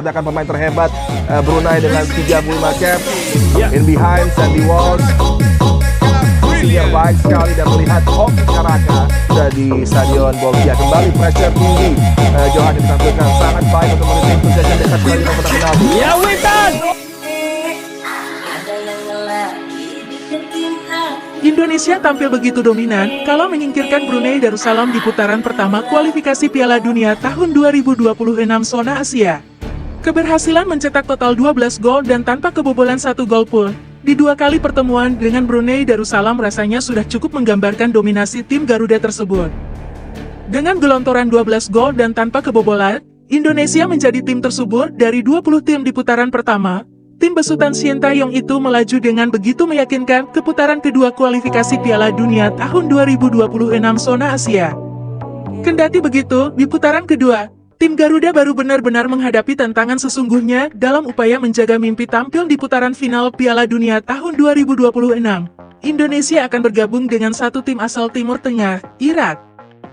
Katakan pemain terhebat Brunei dengan 35 cap. In behind Sandy Walsh. Yang baik sekali dan melihat Hoki Caraka di Stadion Bolivia. Kembali pressure tinggi. Johan ditampilkan sangat baik untuk menuju possession dekat sekali dengan kotak penalti. Ya Witan. Indonesia tampil begitu dominan kalau menyingkirkan Brunei Darussalam di putaran pertama kualifikasi Piala Dunia tahun 2026 zona Asia. Keberhasilan mencetak total 12 gol dan tanpa kebobolan 1 gol pun di 2 kali pertemuan dengan Brunei Darussalam rasanya sudah cukup menggambarkan dominasi tim Garuda tersebut. Dengan gelontoran 12 gol dan tanpa kebobolan, Indonesia menjadi tim tersubur dari 20 tim di putaran pertama. Tim besutan Sintayong itu melaju dengan begitu meyakinkan ke putaran kedua kualifikasi Piala Dunia tahun 2026 zona Asia. Kendati begitu, di putaran kedua, tim Garuda baru benar-benar menghadapi tantangan sesungguhnya dalam upaya menjaga mimpi tampil di putaran final Piala Dunia tahun 2026. Indonesia akan bergabung dengan satu tim asal Timur Tengah, Irak,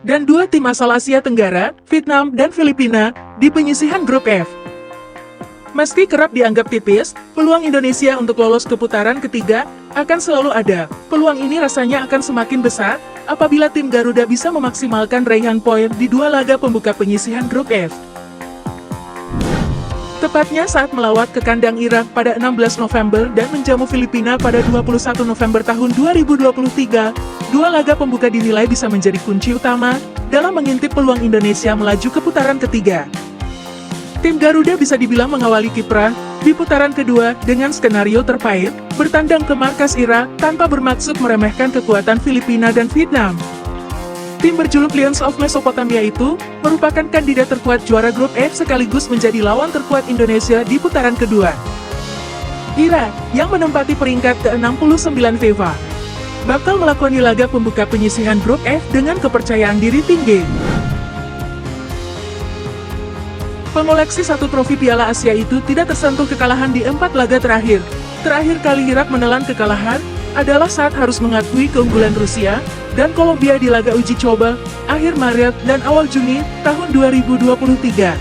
dan 2 tim asal Asia Tenggara, Vietnam dan Filipina, di penyisihan grup F. Meski kerap dianggap tipis, peluang Indonesia untuk lolos ke putaran ketiga akan selalu ada. Peluang ini rasanya akan semakin besar apabila tim Garuda bisa memaksimalkan raihan poin di 2 laga pembuka penyisihan grup F. Tepatnya saat melawat ke kandang Irak pada 16 November dan menjamu Filipina pada 21 November tahun 2023, 2 laga pembuka dinilai bisa menjadi kunci utama dalam mengintip peluang Indonesia melaju ke putaran ketiga. Tim Garuda bisa dibilang mengawali kiprah di putaran kedua dengan skenario terpait, bertandang ke markas Irak tanpa bermaksud meremehkan kekuatan Filipina dan Vietnam. Tim berjuluk Lions of Mesopotamia itu merupakan kandidat terkuat juara grup F sekaligus menjadi lawan terkuat Indonesia di putaran kedua. Irak, yang menempati peringkat ke-69 FIFA, bakal melakoni laga pembuka penyisihan grup F dengan kepercayaan diri tinggi. Pengoleksi 1 trofi Piala Asia itu tidak tersentuh kekalahan di 4 laga terakhir. Terakhir kali Irak menelan kekalahan adalah saat harus mengakui keunggulan Rusia dan Kolombia di laga uji coba akhir Maret dan awal Juni tahun 2023.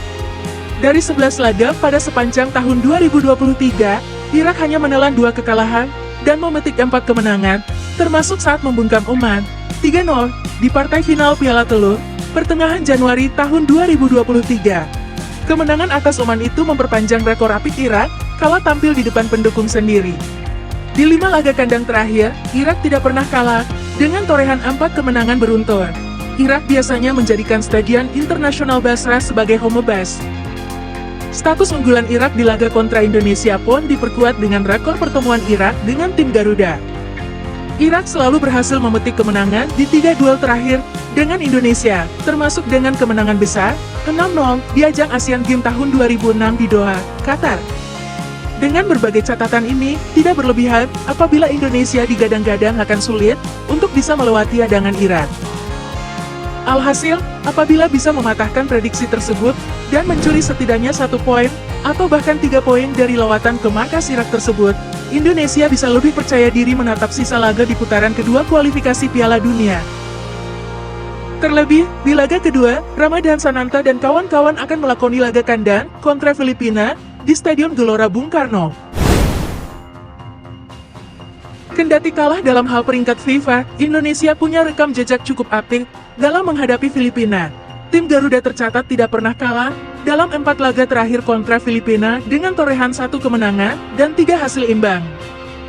Dari 11 laga pada sepanjang tahun 2023, Irak hanya menelan 2 kekalahan dan memetik 4 kemenangan, termasuk saat membungkam Oman 3-0 di partai final Piala Telur pertengahan Januari tahun 2023. Kemenangan atas Oman itu memperpanjang rekor apik Irak kala tampil di depan pendukung sendiri. Di 5 laga kandang terakhir, Irak tidak pernah kalah dengan torehan 4 kemenangan beruntun. Irak biasanya menjadikan Stadion Internasional Basra sebagai home base. Status unggulan Irak di laga kontra Indonesia pun diperkuat dengan rekor pertemuan Irak dengan tim Garuda. Irak selalu berhasil memetik kemenangan di 3 duel terakhir dengan Indonesia, termasuk dengan kemenangan besar 6-0 di ajang Asian Games tahun 2006 di Doha, Qatar. Dengan berbagai catatan ini, tidak berlebihan apabila Indonesia digadang-gadang akan sulit untuk bisa melewati hadangan Irak. Alhasil, apabila bisa mematahkan prediksi tersebut dan mencuri setidaknya 1 poin atau bahkan 3 poin dari lawatan ke markas Irak tersebut, Indonesia bisa lebih percaya diri menatap sisa laga di putaran kedua kualifikasi Piala Dunia. Terlebih, di laga kedua, Ramadhan Sananta dan kawan-kawan akan melakoni laga kandang kontra Filipina di Stadion Gelora Bung Karno. Kendati kalah dalam hal peringkat FIFA, Indonesia punya rekam jejak cukup apik dalam menghadapi Filipina. Tim Garuda tercatat tidak pernah kalah dalam 4 laga terakhir kontra Filipina dengan torehan 1 kemenangan dan 3 hasil imbang.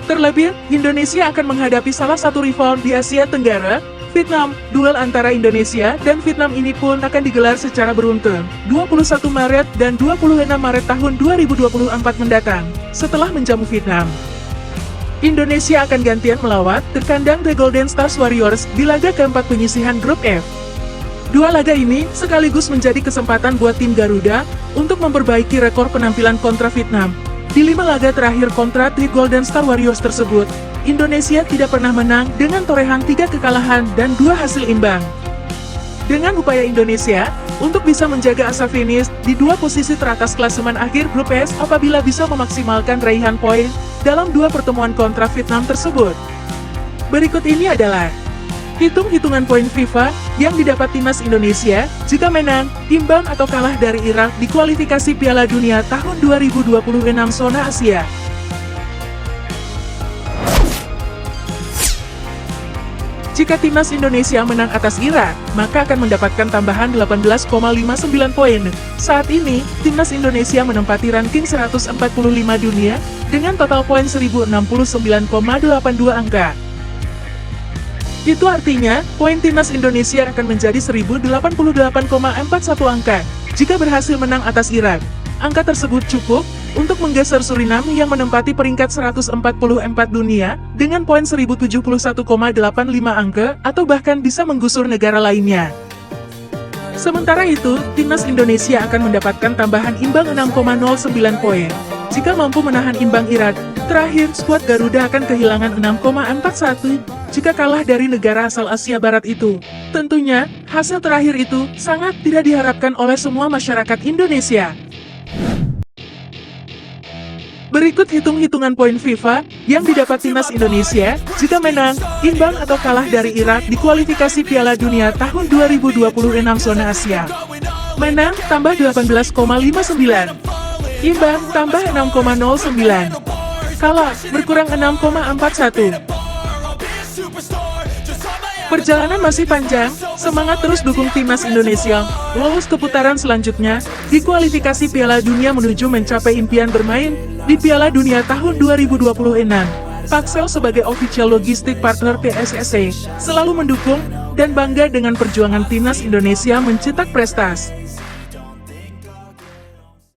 Terlebih, Indonesia akan menghadapi salah satu rival di Asia Tenggara, Vietnam. Duel antara Indonesia dan Vietnam ini pun akan digelar secara beruntun, 21 Maret dan 26 Maret tahun 2024 mendatang, setelah menjamu Vietnam. Indonesia akan gantian melawat ke kandang The Golden Stars Warriors di laga keempat penyisihan grup F. 2 laga ini sekaligus menjadi kesempatan buat tim Garuda untuk memperbaiki rekor penampilan kontra Vietnam. Di 5 laga terakhir kontra The Golden Star Warriors tersebut, Indonesia tidak pernah menang dengan torehan 3 kekalahan dan 2 hasil imbang. Dengan upaya Indonesia untuk bisa menjaga asa finish di 2 posisi teratas klasemen akhir grup S apabila bisa memaksimalkan raihan poin dalam 2 pertemuan kontra Vietnam tersebut. Berikut ini adalah Hitung-hitungan poin FIFA yang didapat timnas Indonesia jika menang, imbang atau kalah dari Irak di kualifikasi Piala Dunia tahun 2026 zona Asia. Jika timnas Indonesia menang atas Irak, maka akan mendapatkan tambahan 18,59 poin. Saat ini, timnas Indonesia menempati ranking 145 dunia dengan total poin 1069,82 angka. Itu artinya, poin timnas Indonesia akan menjadi 1088,41 angka jika berhasil menang atas Irak. Angka tersebut cukup untuk menggeser Suriname yang menempati peringkat 144 dunia dengan poin 1071,85 angka atau bahkan bisa menggusur negara lainnya. Sementara itu, timnas Indonesia akan mendapatkan tambahan imbang 6,09 poin. Jika mampu menahan imbang Irak, terakhir skuad Garuda akan kehilangan 6,41 jika kalah dari negara asal Asia Barat itu. Tentunya, hasil terakhir itu sangat tidak diharapkan oleh semua masyarakat Indonesia. Berikut hitung-hitungan poin FIFA yang didapat timnas Indonesia jika menang, imbang atau kalah dari Irak di kualifikasi Piala Dunia tahun 2026 zona Asia. Menang tambah 18,59. Imbang tambah 6,09. Kalah berkurang 6,41. Perjalanan masih panjang, semangat terus dukung timnas Indonesia lolos ke putaran selanjutnya di kualifikasi Piala Dunia menuju mencapai impian bermain di Piala Dunia tahun 2026. Paxel sebagai official logistik partner PSSI selalu mendukung dan bangga dengan perjuangan timnas Indonesia mencetak prestasi.